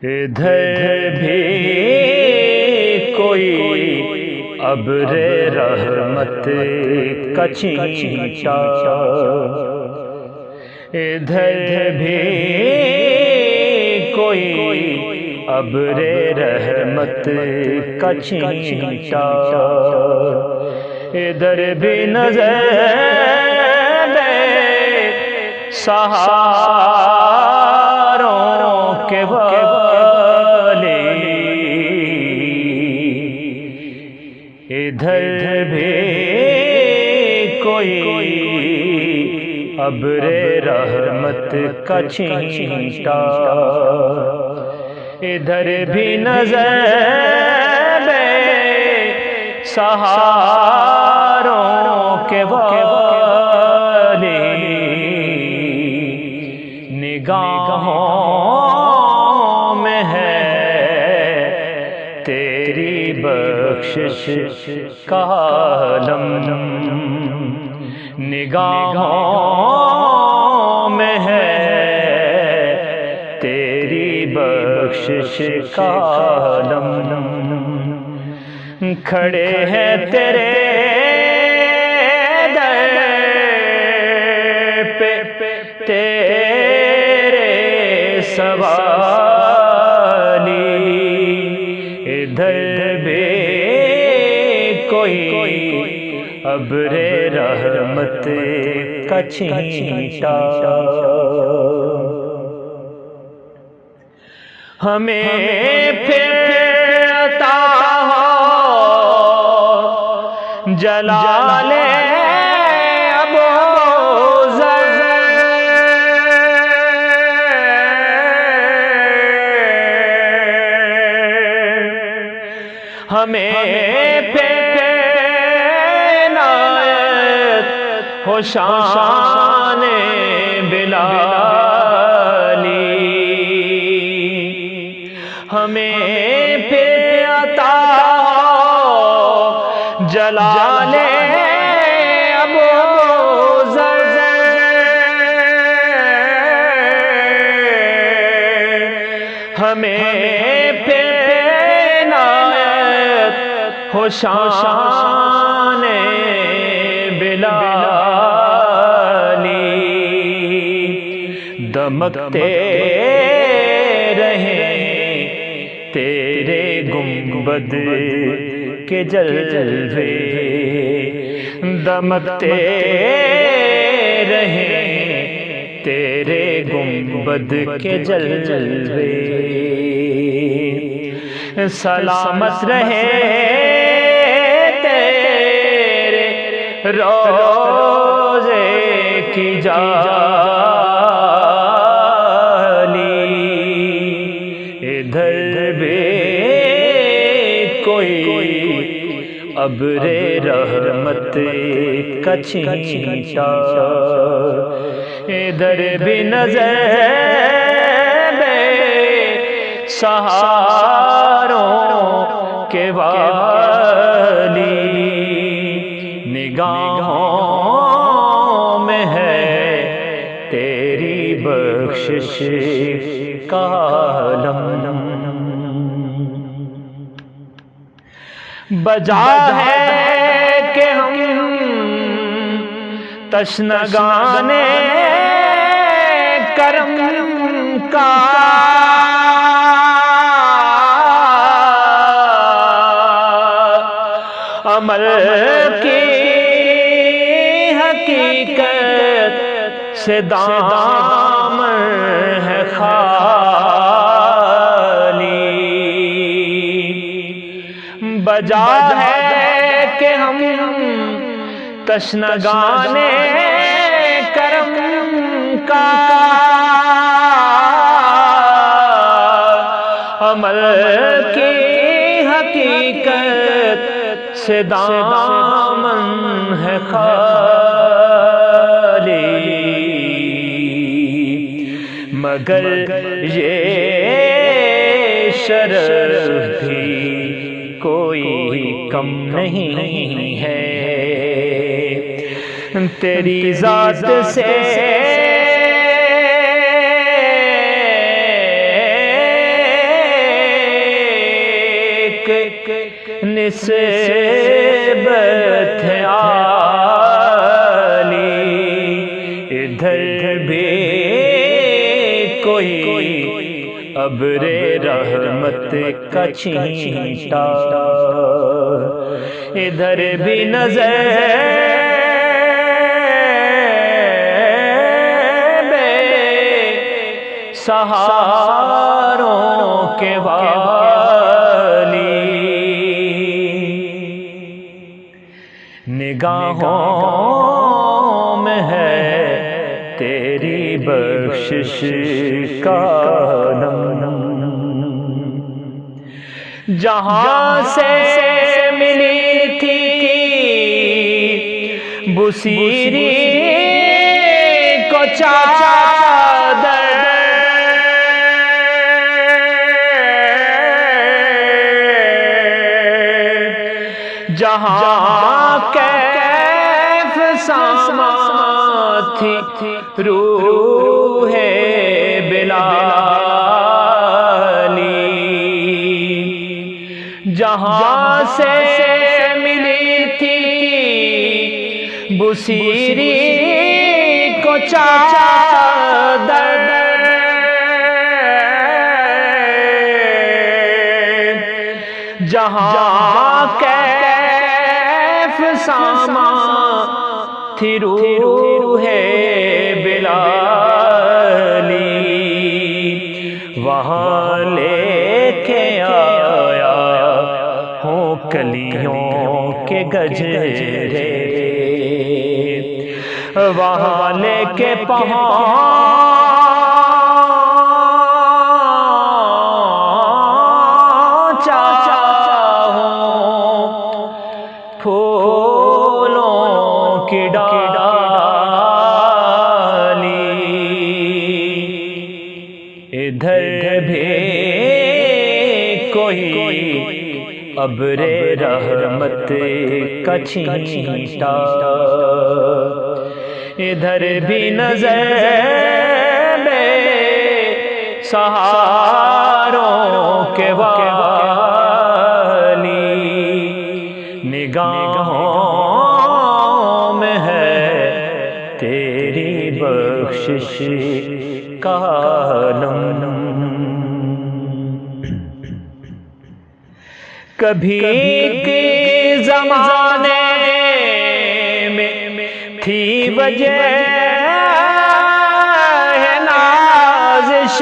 ادھر بھی کوئی ابر رحمت کا چھینٹا، ادھر بھی کوئی ابر رحمت کا چھینٹا، ادھر بھی نظر سہاروں کے والی، ادھر بھی کوئی ابر رحمت کا چھینٹا، ادھر بھی نظر سہاروں کے والی، نگاہوں میں ہے تیری بخشش کا عالم، نگاہوں میں ہے تیری بخشش کا عالم، کھڑے ہیں تیرے در پہ تیرے سوالی، ادھر بھی کوئی ابر رحمت کا چھینٹا، ہمیں پھر عطا ہو جلال ابوذر، ہمیں پھر عنایت ہو شان بلالی، ہمیں پھر عطا ہو جلال ابوذر، ہمیں پھر عنایت ہو شان بلالی، دمکتے رہیں تیرے گنبد کے جلوے، دمکتے رہیں تیرے گنبد کے جلوے، سلامت رہے تیرے روضے کی جالی، ادھر بھی کوئی ابر رحمت کا چھینٹا، ادھر بھی نظر سہاروں کے والی، نگاہوں میں ہے تیری بخشش کا عالم، بجا ہے کہ ہم تشنگان کرم کا عمل کی حقیقت سے دامن ہے خالی، بجا ہے کہ ہم تشنگان کرم کا عمل کی حقیقت سے دامن ہے خالی، مگر یہ شرف بھی کوئی کم نہیں ہے تیری ذات سے، نسبت ہے عالی، ادھر بھی کوئی ابر رحمت کا چھینٹا، ادھر بھی نظر بے سہاروں کے والی، نگاہوں میں ہے تیری بخشش کا نم، جہاں سے ملی تھی بصیری کو چادر، جہاں کیف ساما تھی روح بلالی، جہاں سے ملی تھی بصیری کو چادر، جہاں کیف ساما تھی روح بلالی، وہاں لے کے آیا ہوں کلیوں کے گجرے، وہاں لے کے پہنچا ہوں پھولوں کی ڈالی، ادھر بھی کوئی ابر رحمت کا چھینٹا، ادھر بھی نظر بے سہاروں کے والی، نگاہوں میں ہے تیری بخشش کا نم، کبھی کے زمانے میں تھی وجہ نازش،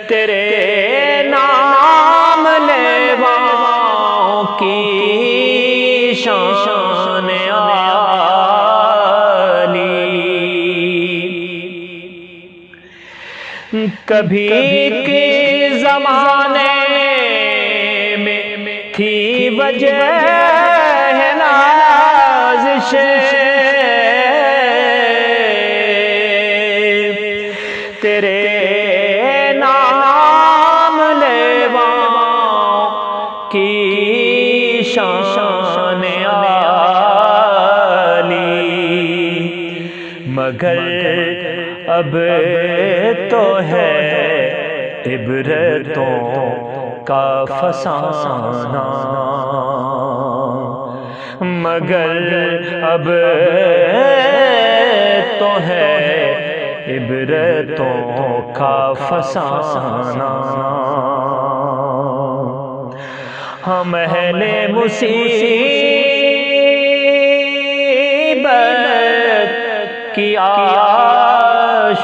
تیرے نام لیواؤں کی شان عالی، کبھی کے زمانے میں تھی وجہ نازش، تیرے نام لیواؤں کی شان عالی، مگر اب تو ہے عبرتوں کا فسانہ، مگر اب تو ہے عبرتوں کا فسانہ، ہم اہل مصیبت کی آشفتہ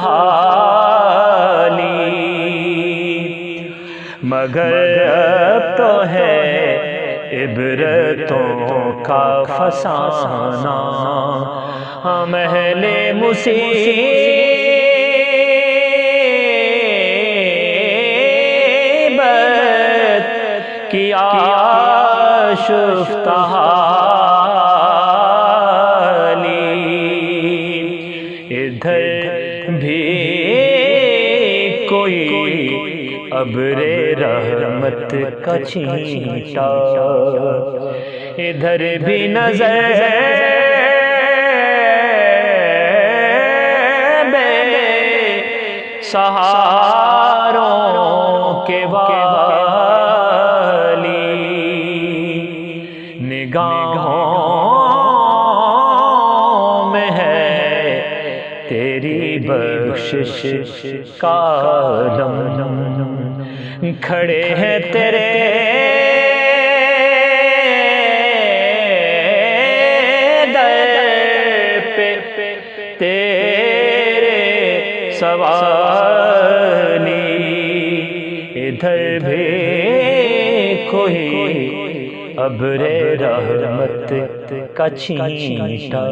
حالی، مگر اب تو ہے عبرتوں کا فسانہ، ہم اہل مصیبت کی آشفتہ حالی، ادھر بھی کوئی ابر رحمت کا چھینٹا، ادھر بھی نظر بے سہاروں کے والی، نگاہوں میں ہے تیری بخشش کا عالم، کھڑے ہیں تیرے تیرے سوالی، ادھر بھی کوئی ابر رحمت کا چھینٹا